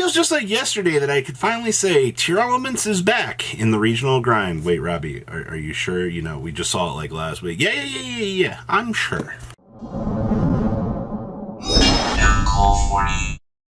feels just like yesterday that I could finally say Tier Elements is back in the regional grind. Wait, Robbie, are you sure? You know, we just saw it like last week. Yeah, I'm sure.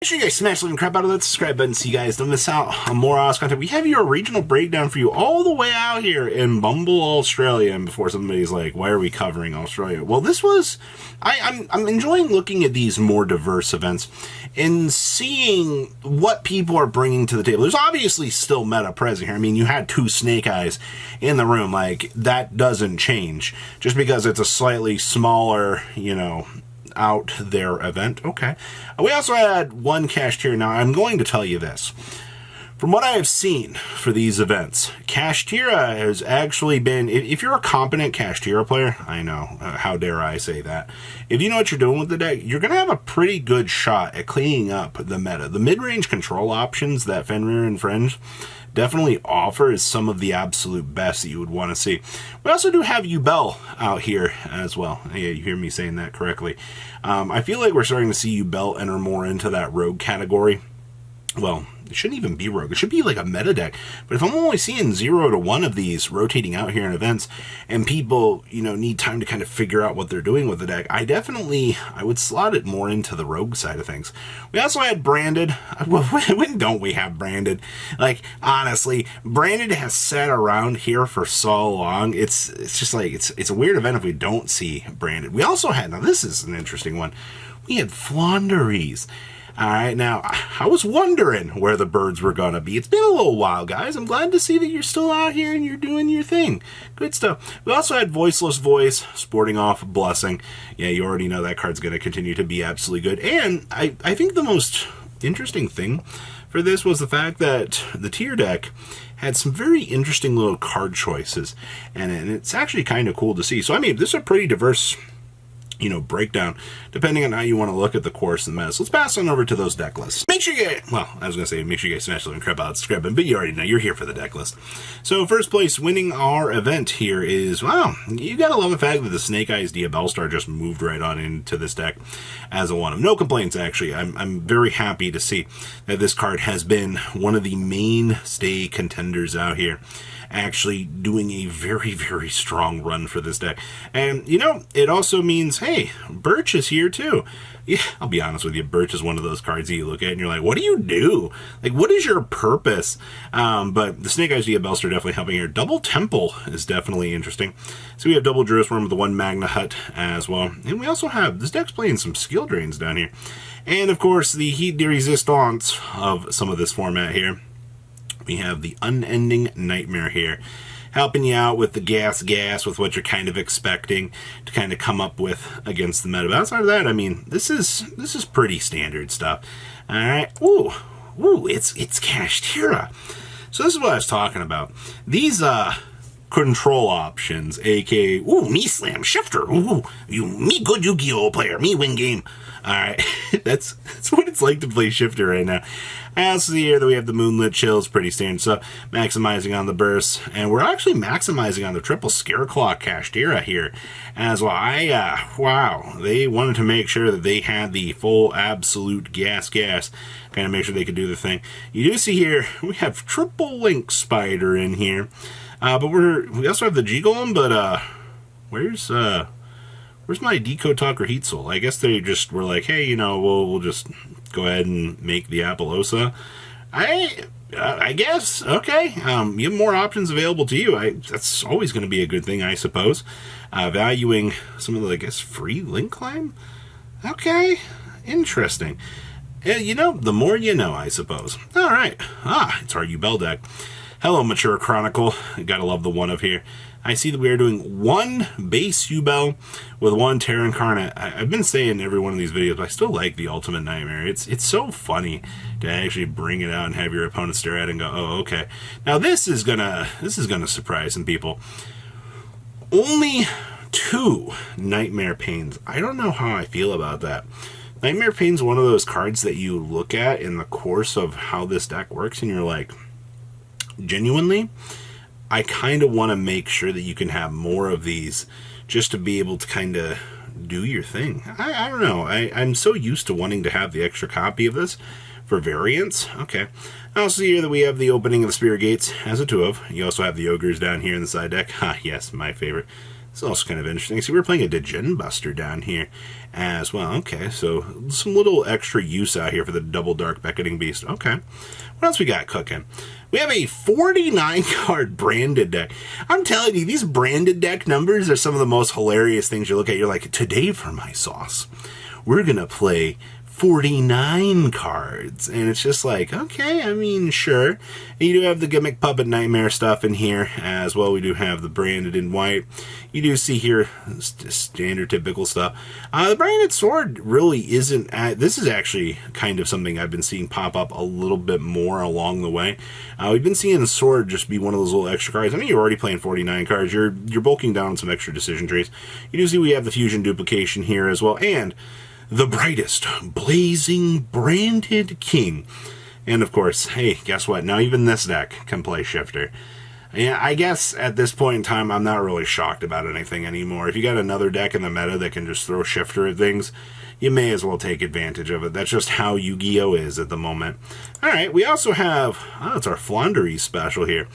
Make sure you guys smash the living crap out of that subscribe button so you guys don't miss out on more awesome content. We have your regional breakdown for you all the way out here in Bumble, Australia. And before somebody's like, why are we covering Australia? Well, this was... I'm enjoying looking at these more diverse events and seeing what people are bringing to the table. There's obviously still meta present here. I mean, you had 2 Snake Eyes in the room. Like, that doesn't change. Just because it's a slightly smaller, you know... out their event. Okay. We also had 1 Cash Tier. Now, I'm going to tell you this. From what I have seen for these events, Cash Tier has actually been, if you're a competent Cash Tier player, I know, how dare I say that, if you know what you're doing with the deck, you're going to have a pretty good shot at cleaning up the meta. The mid-range control options that Fenrir and Friends definitely offers some of the absolute best that you would want to see. We also do have Ubel out here as well. Yeah, you hear me saying that correctly. I feel like we're starting to see Ubel enter more into that rogue category. Well, it shouldn't even be rogue. It should be like a meta deck. But if I'm only seeing 0 to 1 of these rotating out here in events, and people, you know, need time to kind of figure out what they're doing with the deck, I would slot it more into the rogue side of things. We also had Branded. Well, when don't we have Branded? Like, honestly, Branded has sat around here for so long. It's just like, it's a weird event if we don't see Branded. We also had, now this is an interesting one, we had Flaunderies. Alright, now, I was wondering where the birds were going to be. It's been a little while, guys. I'm glad to see that you're still out here and you're doing your thing. Good stuff. We also had Voiceless Voice, sporting off Blessing. Yeah, you already know that card's going to continue to be absolutely good. And I think the most interesting thing for this was the fact that the tier deck had some very interesting little card choices. And it's actually kind of cool to see. So, I mean, this is a pretty diverse... you know, breakdown, depending on how you want to look at the course and the meta. So let's pass on over to those deck lists. Make sure you get, well, I was going to say, make sure you guys smash the living crap out of subscribe button, but you already know, you're here for the deck list. So first place winning our event here is, wow, you gotta love the fact that the Snake Eyes Diabellstar just moved right on into this deck as a one of. No complaints, actually. I'm very happy to see that this card has been one of the mainstay contenders out here, actually doing a very, very strong run for this deck. And, you know, it also means, hey, Birch is here too. Yeah, I'll be honest with you, Birch is one of those cards that you look at and you're like, what do you do? Like, what is your purpose? But the Snake Eyes Diabellstar are definitely helping here. Double Temple is definitely interesting. So we have double Druisworm with the 1 Magna Hut as well. And we also have, this deck's playing some skill drains down here. And, of course, the Heat de Resistance of some of this format here. We have the Unending Nightmare here, helping you out with the gas with what you're kind of expecting to kind of come up with against the meta. But outside of that, I mean, this is pretty standard stuff. All right, ooh, it's Cash Tier. So this is what I was talking about. These control options, aka me slam shifter, me good Yu-Gi-Oh player, me win game. All right, that's what it's like to play shifter right now. As the year that we have the Moonlit Chills, pretty standard stuff, maximizing on the bursts, and we're actually maximizing on the triple Scareclaw Cash Tier here as well. Wow, they wanted to make sure that they had the full absolute gas, kind of make sure they could do the thing. You do see here, we have triple Link Spider in here, but we also have the G-Golem, but where's my Decode Talker Heat Soul? I guess they just were like, hey, you know, we'll just go ahead and make the Appaloosa. I guess, okay. You have more options available to you. That's always going to be a good thing, I suppose. Valuing some of the, I guess, free Link Climb? Okay, interesting. You know, the more you know, I suppose. All right. It's our Ubel deck. Hello, Mature Chronicle. Gotta love the one of here. I see that we are doing 1 base Ubel with 1 Terra Incarnate. I've been saying in every one of these videos, but I still like the Ultimate Nightmare. It's so funny to actually bring it out and have your opponent stare at it and go, oh, okay. Now this is gonna surprise some people. Only 2 Nightmare Pains. I don't know how I feel about that. Nightmare Pain's one of those cards that you look at in the course of how this deck works and you're like, genuinely, I kind of want to make sure that you can have more of these just to be able to kind of do your thing. I don't know. I'm so used to wanting to have the extra copy of this, for variants. Okay. I also see here that we have the opening of the Spirit Gates as a 2 of. You also have the Ogres down here in the side deck. Ha, yes, my favorite. It's also kind of interesting. See, we're playing a Degen Buster down here as well. Okay, so some little extra use out here for the double Dark Beckoning Beast. Okay. What else we got cooking? We have a 49-card branded deck. I'm telling you, these branded deck numbers are some of the most hilarious things you look at. You're like, today for my sauce, we're going to play 49 cards. And it's just like, okay, I mean, sure. And you do have the Gimmick Puppet Nightmare stuff in here as well. We do have the branded in white. You do see here standard typical stuff. The branded sword really isn't this is actually kind of something I've been seeing pop up a little bit more along the way. We've been seeing the sword just be one of those little extra cards. I mean, you're already playing 49 cards. You're bulking down on some extra decision trees. You do see we have the fusion duplication here as well, and the brightest blazing branded king. And of course, hey, guess what? Now even this deck can play Shifter. Yeah, I guess at this point in time, I'm not really shocked about anything anymore. If you got another deck in the meta that can just throw Shifter at things, you may as well take advantage of it. That's just how Yu-Gi-Oh! Is at the moment. Alright, we also have, it's our Flaundery special here.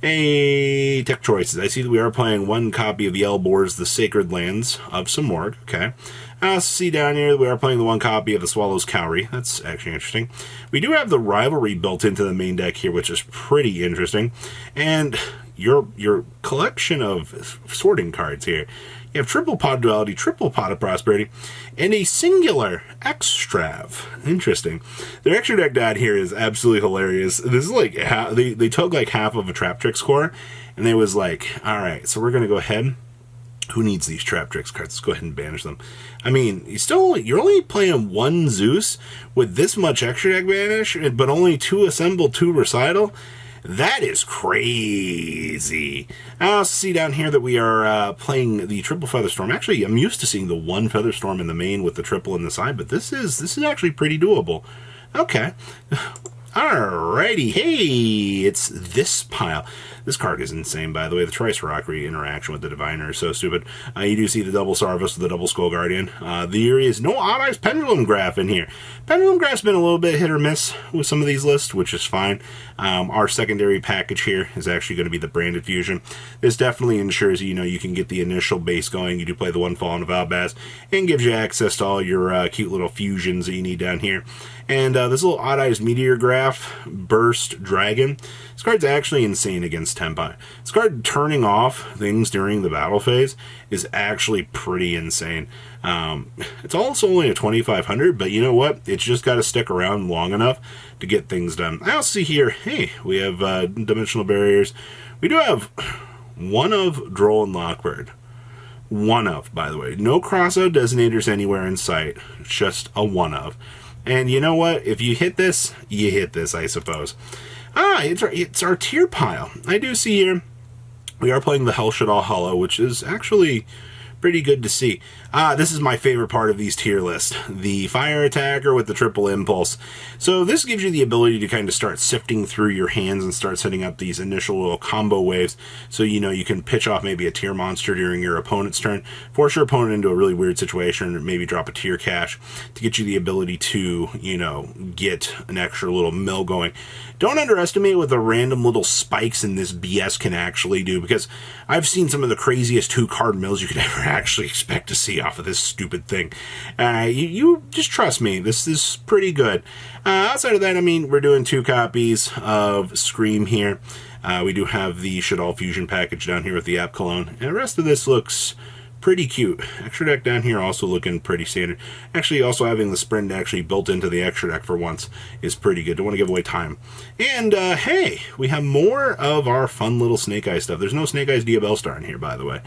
A tech choices. I see that we are playing one copy of Yelbor's The Sacred Lands of Simorgh. Okay. I also see down here that we are playing the one copy of the Swallow's Cowrie. That's actually interesting. We do have the Rivalry built into the main deck here, which is pretty interesting. And your collection of sorting cards here. You have triple Pot Duality, triple Pot of Prosperity, and a singular Extrav. Interesting. Their extra deck down here is absolutely hilarious. This is like, they took like half of a Trap Tricks core, and they was like, alright, so we're going to go ahead. Who needs these Trap Tricks cards? Let's go ahead and banish them. I mean, you're only playing one Zeus with this much extra deck banish, but only 2 assemble, 2 recital. That is crazy. I also see down here that we are playing the triple Featherstorm. Actually, I'm used to seeing the one Featherstorm in the main with the triple in the side, but this is actually pretty doable. Okay. Alrighty, hey, it's this pile. This card is insane, by the way. The Triceratops interaction with the Diviner is so stupid. You do see the double Sarvis with the double Skull Guardian. There is no Odd Eyes Pendulum Graph in here. Pendulum Graph's been a little bit hit or miss with some of these lists, which is fine. Our secondary package here is actually going to be the Branded Fusion. This definitely ensures you can get the initial base going. You do play the one Fallen of Albaz, and gives you access to all your cute little fusions that you need down here. And this little Odd Eyes Meteor Graph, Burst Dragon. This card's actually insane against Tempai. This card turning off things during the battle phase is actually pretty insane. It's also only a 2,500, but you know what? It's just got to stick around long enough to get things done. I also see here, hey, we have Dimensional Barriers. We do have one of Droll and Lockbird. One of, by the way. No crossout designators anywhere in sight. It's just a one of. And you know what? If you hit this, you hit this, I suppose. It's our tier pile. I do see here we are playing the Hell Shadal Hollow, which is actually pretty good to see. This is my favorite part of these tier lists. The Fire Attacker with the triple Impulse. So this gives you the ability to kind of start sifting through your hands and start setting up these initial little combo waves. So you can pitch off maybe a tier monster during your opponent's turn, force your opponent into a really weird situation, or maybe drop a tier cash to get you the ability to, get an extra little mill going. Don't underestimate what the random little spikes in this BS can actually do, because I've seen some of the craziest 2-card mills you could ever actually expect to see off of this stupid thing. You just trust me, this is pretty good. Outside of that, I mean, we're doing 2 copies of Scream here. We do have the Shadal Fusion package down here with the App Cologne, and the rest of this looks pretty cute. Extra deck down here also looking pretty standard. Actually, also having the Sprint actually built into the extra deck for once is pretty good. Don't want to give away time. And, hey, we have more of our fun little Snake Eyes stuff. There's no Snake Eyes Diabell Star in here, by the way.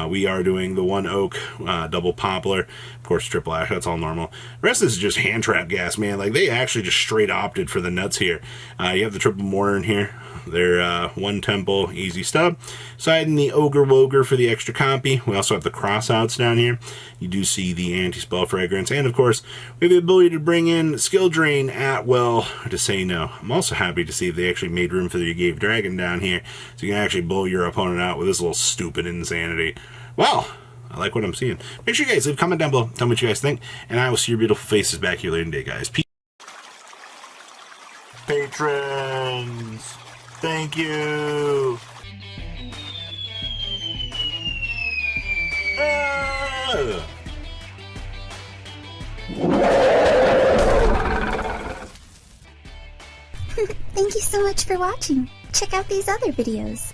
We are doing the one Oak, double Poplar, of course, triple Ash, that's all normal. The rest of this is just hand trap gas, man. Like, they actually just straight opted for the nuts here. You have the triple Mortar in here. They're one Temple, easy stub. Siding the Ogre Woger for the extra copy. We also have the crossouts down here. You do see the Anti-Spell Fragrance. And, of course, we have the ability to bring in Skill Drain at will to say no. I'm also happy to see they actually made room for the Gave Dragon down here, so you can actually blow your opponent out with this little stupid insanity. Well, I like what I'm seeing. Make sure you guys leave a comment down below. Tell me what you guys think. And I will see your beautiful faces back here later today, guys. Peace. Patrons, thank you. Thank you so much for watching. Check out these other videos.